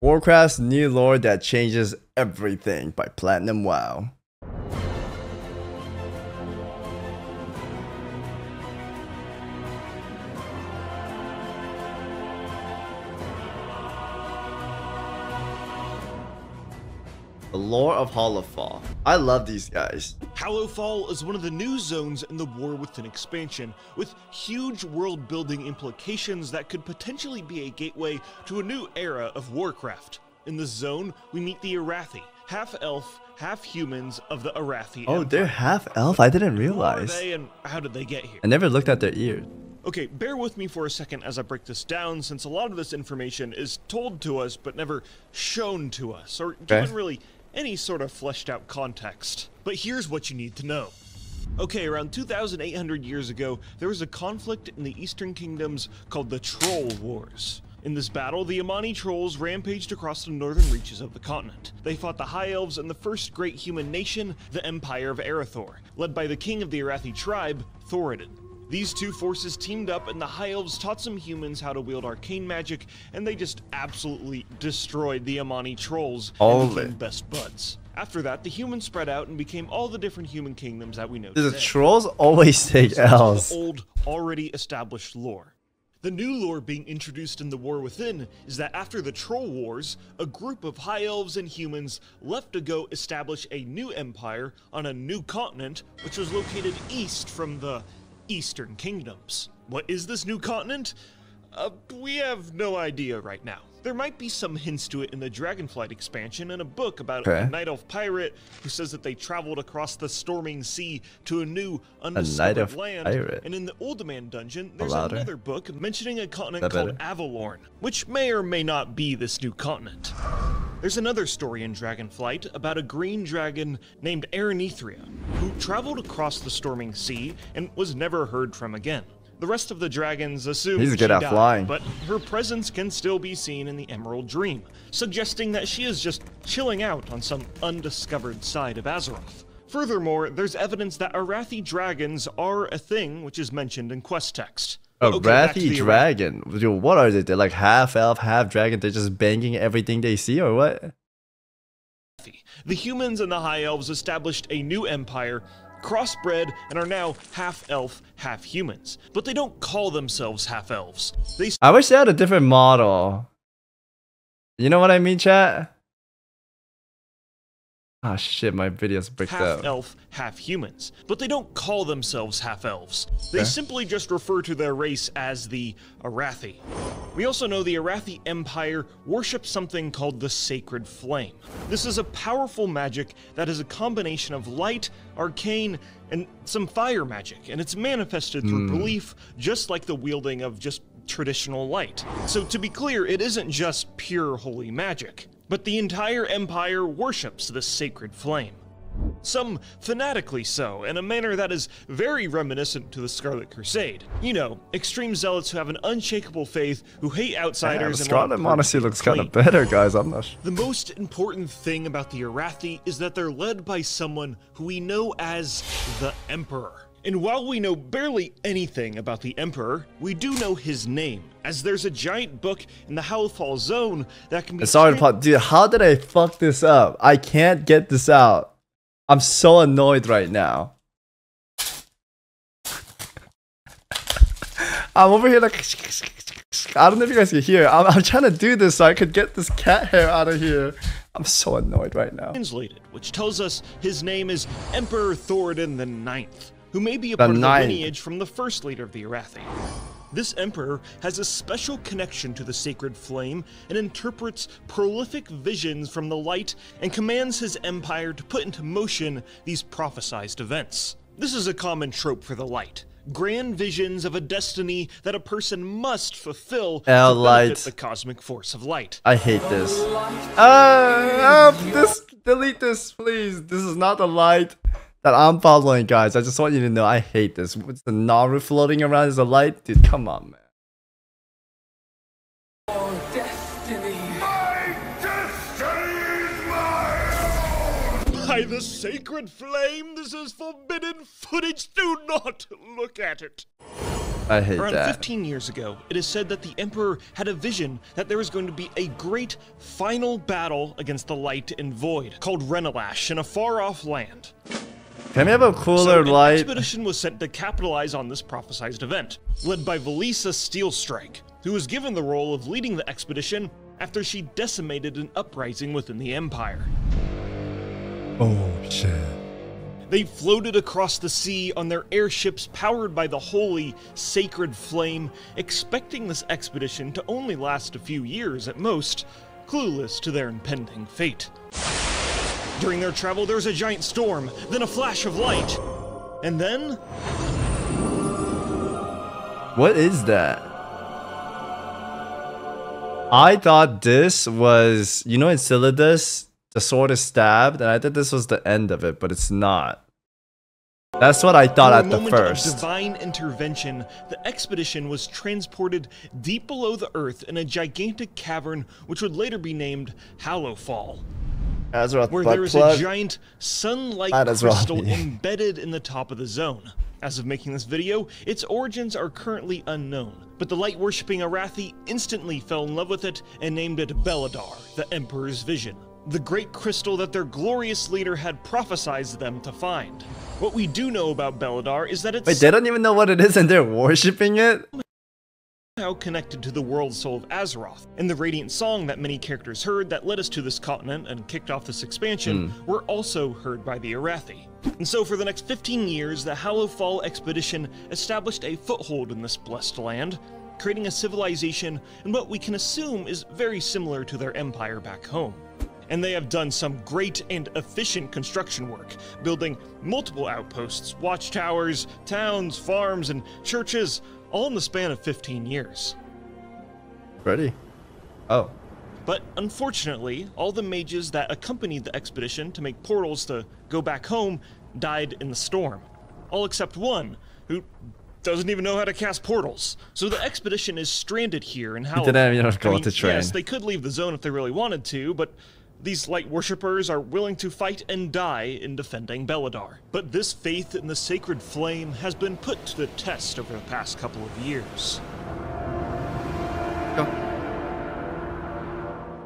Warcraft's new lore that changes everything by Platinum WoW. The lore of Hollowfall. I love these guys. Hollowfall is one of the new zones in the War Within expansion, with huge world-building implications that could potentially be a gateway to a new era of Warcraft. In this zone, we meet the Arathi, half-elf, half-humans of the Arathi Oh, Empire. they're half-elf? I didn't realize. Who are they and how did they get here? I never looked at their ears. Okay, bear with me for a second as I break this down, since a lot of this information is told to us but never shown to us, or given really any sort of fleshed out context. But here's what you need to know. Okay, around 2,800 years ago, there was a conflict in the Eastern Kingdoms called the Troll Wars. In this battle, the Amani trolls rampaged across the northern reaches of the continent. They fought the High Elves and the first great human nation, the Empire of Arathor, led by the king of the Arathi tribe, Thoradin. These two forces teamed up, and the High Elves taught some humans how to wield arcane magic, and they just absolutely destroyed the Amani trolls and became best buds. After that, the humans spread out and became all the different human kingdoms that we know today. The trolls always take L's. Old, already established lore. The new lore being introduced in the War Within is that after the Troll Wars, a group of High Elves and humans left to go establish a new empire on a new continent, which was located east from the Eastern Kingdoms. What is this new continent? We have no idea right now. There might be some hints to it in the Dragonflight expansion and a book about a night elf pirate who says that they traveled across the storming sea to a new undiscovered land. And in the Old Man dungeon, there's another book mentioning a continent called Avalorn, which may or may not be this new continent. There's another story in Dragonflight about a green dragon named Aranithria, who traveled across the storming sea and was never heard from again. The rest of the dragons assume she died, but her presence can still be seen in the Emerald Dream, suggesting that she is just chilling out on some undiscovered side of Azeroth. Furthermore, there's evidence that Arathi dragons are a thing which is mentioned in quest text. Arathi dragon? Dude, what are they? They're like half elf, half dragon. They're just banging everything they see, or what? The humans and the High Elves established a new empire, crossbred, and are now half-elf, half-humans. But they don't call themselves half-elves. I wish they had a different model. You know what I mean, chat? Ah, shit, my video's bricked up. Half-elf, half-humans. But they don't call themselves half-elves. They simply just refer to their race as the Arathi. We also know the Arathi Empire worships something called the Sacred Flame. This is a powerful magic that is a combination of light, arcane, and some fire magic, and it's manifested through belief, just like the wielding of just traditional light. So to be clear, it isn't just pure holy magic, but the entire empire worships this sacred flame. Some fanatically so, in a manner that is very reminiscent to the Scarlet Crusade. You know, extreme zealots who have an unshakable faith, who hate outsiders, and Scarlet honestly looks kind of better, guys. I'm not sure. The most important thing about the Arathi is that they're led by someone who we know as the Emperor. And while we know barely anything about the Emperor, we do know his name, as there's a giant book in the Hollowfall zone that can be— Dude, how did I fuck this up? I can't get this out. I'm so annoyed right now. I'm over here like— I don't know if you guys can hear. I'm trying to do this so I could get this cat hair out of here. I'm so annoyed right now. Translated, which tells us his name is Emperor Thoradin the Ninth, who may be a part of the lineage from the first leader of the Arathi. This emperor has a special connection to the sacred flame and interprets prolific visions from the light and commands his empire to put into motion these prophesized events. This is a common trope for the light. Grand visions of a destiny that a person must fulfill to benefit the cosmic force of light. I hate this. Delete this, please. This is not the light that I'm following, guys. I just want you to know I hate this. What's the Naru floating around as a light? Dude, come on, man. Oh, destiny. My destiny is mine! By the sacred flame, this is forbidden footage. Do not look at it. I hate Around that. 15 years ago, it is said that the Emperor had a vision that there was going to be a great final battle against the Light and Void, called Renalash in a far-off land. Can we have a cooler An light? expedition was sent to capitalize on this prophesized event, led by Valisa Steelstrike, who was given the role of leading the expedition after she decimated an uprising within the Empire. Oh shit. They floated across the sea on their airships powered by the holy, sacred flame, expecting this expedition to only last a few years at most, clueless to their impending fate. During their travel, there was a giant storm, then a flash of light, and then... What is that? I thought this was, you know, in Cyllidus, the sword is stabbed, and I thought this was the end of it, but it's not. That's what I thought at the For a moment first. of divine intervention, the expedition was transported deep below the earth in a gigantic cavern which would later be named Hallowfall, Azeroth where butt there is a plug. giant sun-like Might as well crystal be. embedded in the top of the zone. As of making this video, its origins are currently unknown, but the light-worshipping Arathi instantly fell in love with it and named it Beledar, the Emperor's Vision, the great crystal that their glorious leader had prophesied them to find. What we do know about Beledar is that it's Wait, they don't even know what it is and they're worshipping it? somehow connected to the world soul of Azeroth, and the radiant song that many characters heard that led us to this continent and kicked off this expansion were also heard by the Arathi. And so for the next 15 years, the Hallowfall expedition established a foothold in this blessed land, creating a civilization in what we can assume is very similar to their empire back home. And they have done some great and efficient construction work, building multiple outposts, watchtowers, towns, farms, and churches, all in the span of 15 years. Ready? Oh. But unfortunately, all the mages that accompanied the expedition to make portals to go back home died in the storm. All except one, who doesn't even know how to cast portals. So the expedition is stranded here in Hallowfall. He didn't even go to train. Yes, they could leave the zone if they really wanted to, but these light worshippers are willing to fight and die in defending Beledar. But this faith in the sacred flame has been put to the test over the past couple of years. Go.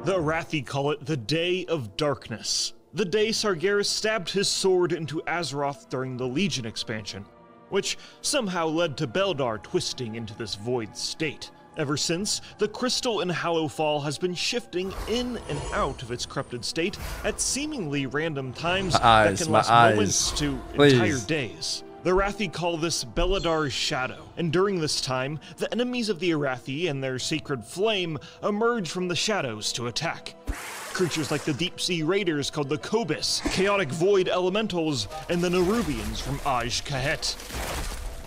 The Arathi call it the Day of Darkness, the day Sargeras stabbed his sword into Azeroth during the Legion expansion, which somehow led to Beledar twisting into this void state. Ever since, the crystal in Hallowfall has been shifting in and out of its corrupted state at seemingly random times that can last moments to entire days. The Arathi call this Beledar's shadow, and during this time, the enemies of the Arathi and their sacred flame emerge from the shadows to attack. Creatures like the deep-sea raiders called the Kobus, chaotic void elementals, and the Nerubians from Aj Kahet.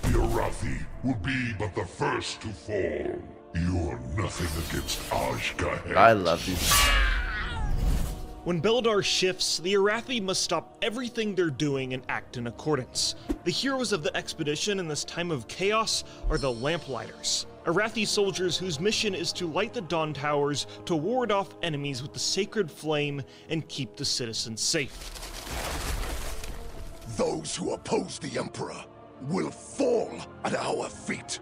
The Arathi will be but the first to fall. You're nothing against Ajkahet. I love these. When Beledar shifts, the Arathi must stop everything they're doing and act in accordance. The heroes of the expedition in this time of chaos are the Lamplighters, Arathi soldiers whose mission is to light the Dawn Towers to ward off enemies with the sacred flame and keep the citizens safe. Those who oppose the Emperor will fall at our feet.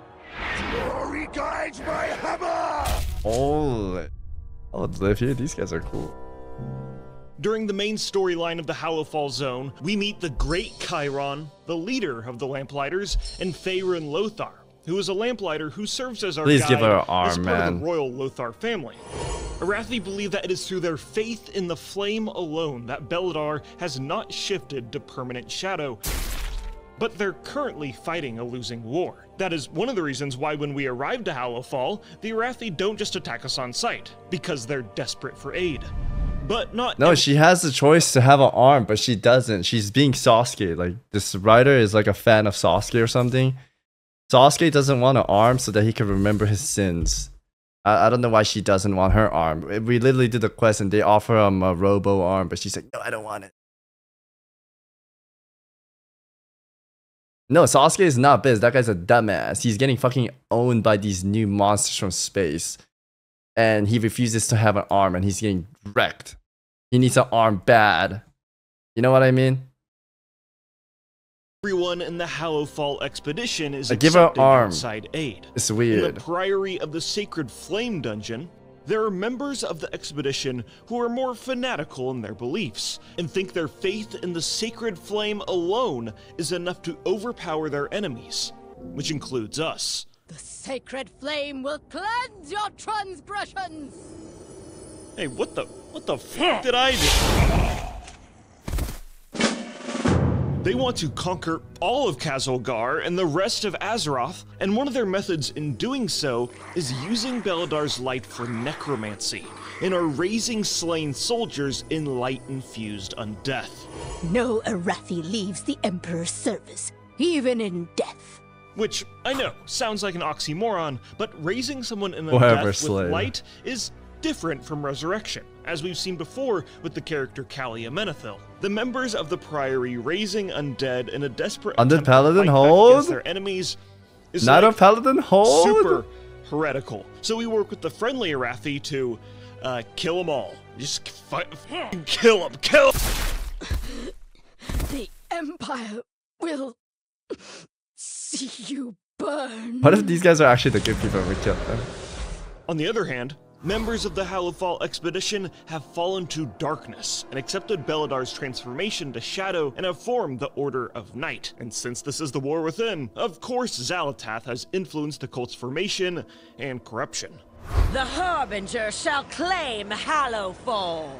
Glory guides my hammer! Oh, let's live here. These guys are cool. During the main storyline of the Hallowfall Zone, we meet the Great Chiron, the leader of the Lamplighters, and Faerun Lothar, who is a Lamplighter who serves as our Please guide give her an as arm, part of man. the royal Lothar family. Arathi believe that it is through their faith in the flame alone that Beledar has not shifted to permanent shadow, but they're currently fighting a losing war. That is one of the reasons why when we arrive to Hallowfall, the Arathi don't just attack us on sight, because they're desperate for aid. But not No, she has the choice to have an arm, but she doesn't. She's being Sasuke. Like, this writer is like a fan of Sasuke or something. Sasuke doesn't want an arm so that he can remember his sins. I don't know why she doesn't want her arm. We literally did the quest and they offer him a robo arm, but she's like, no, I don't want it. No, Sasuke is not biz. That guy's a dumbass. He's getting fucking owned by these new monsters from space. And he refuses to have an arm and he's getting wrecked. He needs an arm bad. You know what I mean? Everyone in the Hallowfall expedition is give her accepted arm. outside aid. It's In weird. the Priory of the Sacred Flame dungeon, there are members of the expedition who are more fanatical in their beliefs and think their faith in the Sacred Flame alone is enough to overpower their enemies, which includes us. The sacred flame will cleanse your transgressions! Hey, what the fuck did I do? They want to conquer all of Khazulgar and the rest of Azeroth, and one of their methods in doing so is using Beladar's light for necromancy, and are raising slain soldiers in light-infused undeath. No Arathi leaves the Emperor's service, even in death. Which, I know, sounds like an oxymoron, but raising someone in Whatever, undeath slave. with light is different from resurrection, as we've seen before with the character Kalia Menethil. The members of the Priory raising undead in a desperate Undead attempt to Paladin fight back hold? against their enemies is Not like a paladin hold? super heretical. So we work with the friendly Arathi to kill them all. Just kill them, kill 'em. The Empire will see you burn. What if these guys are actually the good people and we killed them? On the other hand, members of the Hallowfall expedition have fallen to darkness and accepted Beladar's transformation to shadow and have formed the Order of Night. And since this is the War Within, of course Xalatath has influenced the cult's formation and corruption. The Harbinger shall claim Hallowfall.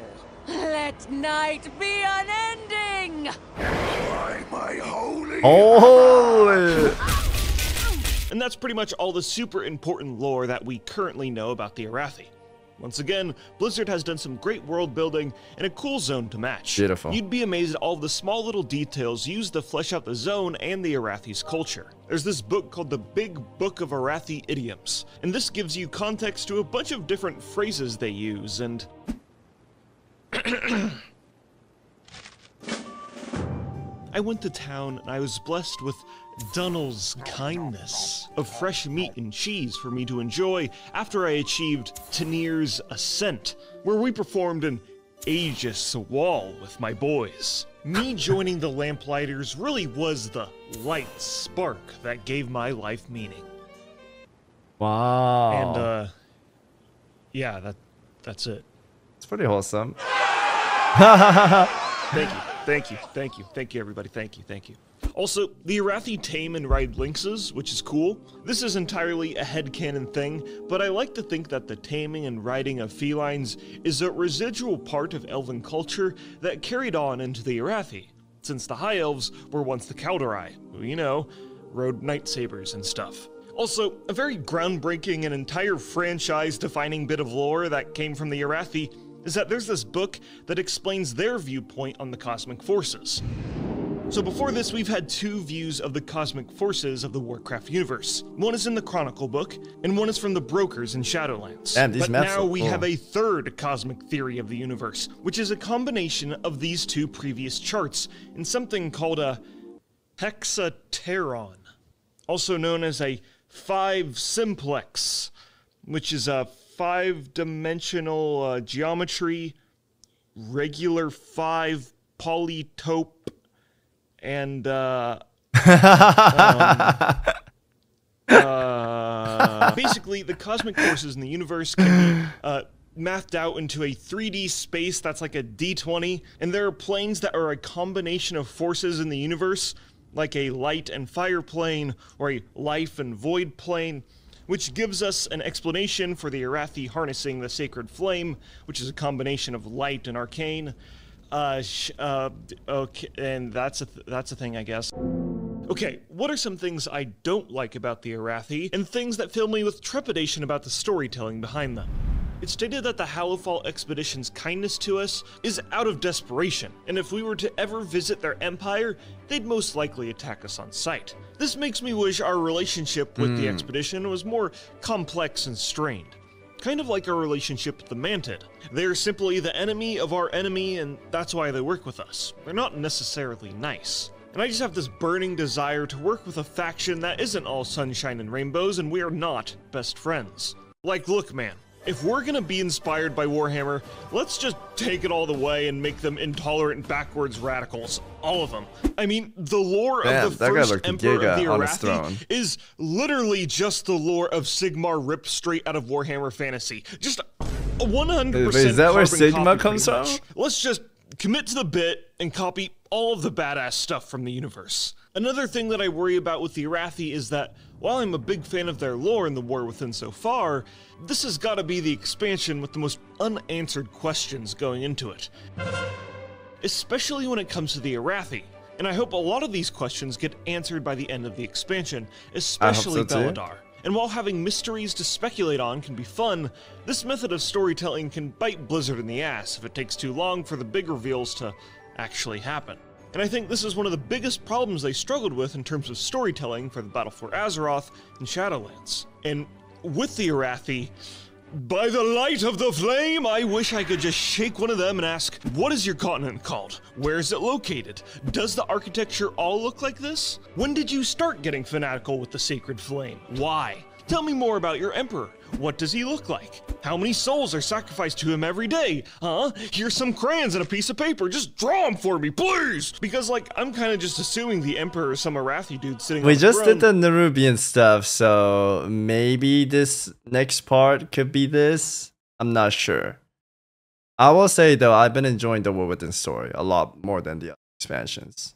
Let night be unending! By my holy... Holy! And that's pretty much all the super important lore that we currently know about the Arathi. Once again, Blizzard has done some great world building and a cool zone to match. Beautiful. You'd be amazed at all the small little details used to flesh out the zone and the Arathi's culture. There's this book called the Big Book of Arathi Idioms, and this gives you context to a bunch of different phrases they use, and... I went to town and I was blessed with Dunnell's kindness of fresh meat and cheese for me to enjoy after I achieved Tanir's Ascent, where we performed an Aegis Wall with my boys. Me joining the Lamplighters really was the light spark that gave my life meaning. Wow. And, yeah, that's it. It's pretty wholesome. Thank you, everybody. Thank you. Also, the Arathi tame and ride lynxes, which is cool. This is entirely a headcanon thing, but I like to think that the taming and riding of felines is a residual part of elven culture that carried on into the Arathi, since the High Elves were once the Kaldorei, who, you know, rode lightsabers and stuff. Also, a very groundbreaking and entire franchise-defining bit of lore that came from the Arathi is that there's this book that explains their viewpoint on the cosmic forces. So before this, we've had two views of the cosmic forces of the Warcraft universe. One is in the Chronicle book, and one is from the Brokers in Shadowlands. Damn, these but maps now are we cool. have a third cosmic theory of the universe, which is a combination of these two previous charts in something called a hexateron, also known as a 5-simplex, which is a 5-dimensional geometry, regular 5 polytope, and basically the cosmic forces in the universe can be mathed out into a 3D space that's like a D20, and there are planes that are a combination of forces in the universe, like a light and fire plane or a life and void plane, which gives us an explanation for the Arathi harnessing the sacred flame, which is a combination of light and arcane. Okay, and that's a thing, I guess. Okay, what are some things I don't like about the Arathi, and things that fill me with trepidation about the storytelling behind them? It's stated that the Hallowfall expedition's kindness to us is out of desperation, and if we were to ever visit their empire, they'd most likely attack us on sight. This makes me wish our relationship with the expedition was more complex and strained. Kind of like our relationship with the Mantid. They're simply the enemy of our enemy, and that's why they work with us. They're not necessarily nice. And I just have this burning desire to work with a faction that isn't all sunshine and rainbows, and we are not best friends. Like, look man, If we're gonna be inspired by Warhammer, let's just take it all the way and make them intolerant backwards radicals. All of them. I mean, the lore of the first Emperor of the Arathi is literally just the lore of Sigmar ripped straight out of Warhammer Fantasy. Just 100%. Is that where Sigma comes from? Let's just commit to the bit and copy all of the badass stuff from the universe. Another thing that I worry about with the Arathi is that, while I'm a big fan of their lore in the War Within so far, this has got to be the expansion with the most unanswered questions going into it. Especially when it comes to the Arathi. And I hope a lot of these questions get answered by the end of the expansion, especially Beladar. And while having mysteries to speculate on can be fun, this method of storytelling can bite Blizzard in the ass if it takes too long for the big reveals to actually happen. And I think this is one of the biggest problems they struggled with in terms of storytelling for the Battle for Azeroth and Shadowlands. And with the Arathi, by the light of the flame, I wish I could just shake one of them and ask, what is your continent called? Where is it located? Does the architecture all look like this? When did you start getting fanatical with the sacred flame? Why? Tell me more about your emperor. What does he look like? How many souls are sacrificed to him every day? Huh? Here's some crayons and a piece of paper. Just draw them for me, please! Because, like, I'm kind of just assuming the emperor is some Arathi dude sitting on the throne. We just did the Nerubian stuff, so maybe this next part could be this. I'm not sure. I will say, though, I've been enjoying the War Within story a lot more than the other expansions.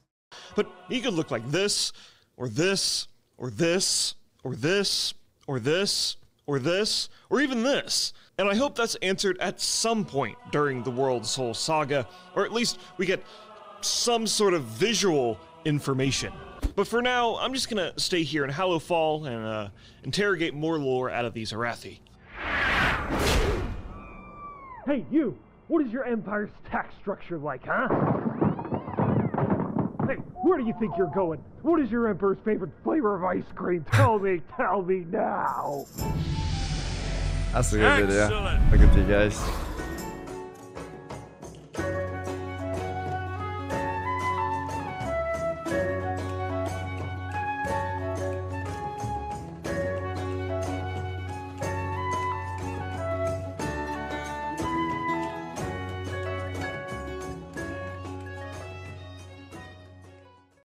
But he could look like this, or this, or this, or this, or this, or this, or even this. And I hope that's answered at some point during the World Soul Saga, or at least we get some sort of visual information. But for now, I'm just gonna stay here in Hallowfall and interrogate more lore out of these Arathi. Hey, you! What is your empire's tax structure like, huh? Hey, where do you think you're going? What is your emperor's favorite flavor of ice cream? Tell me now! That's a good video. Look at you guys.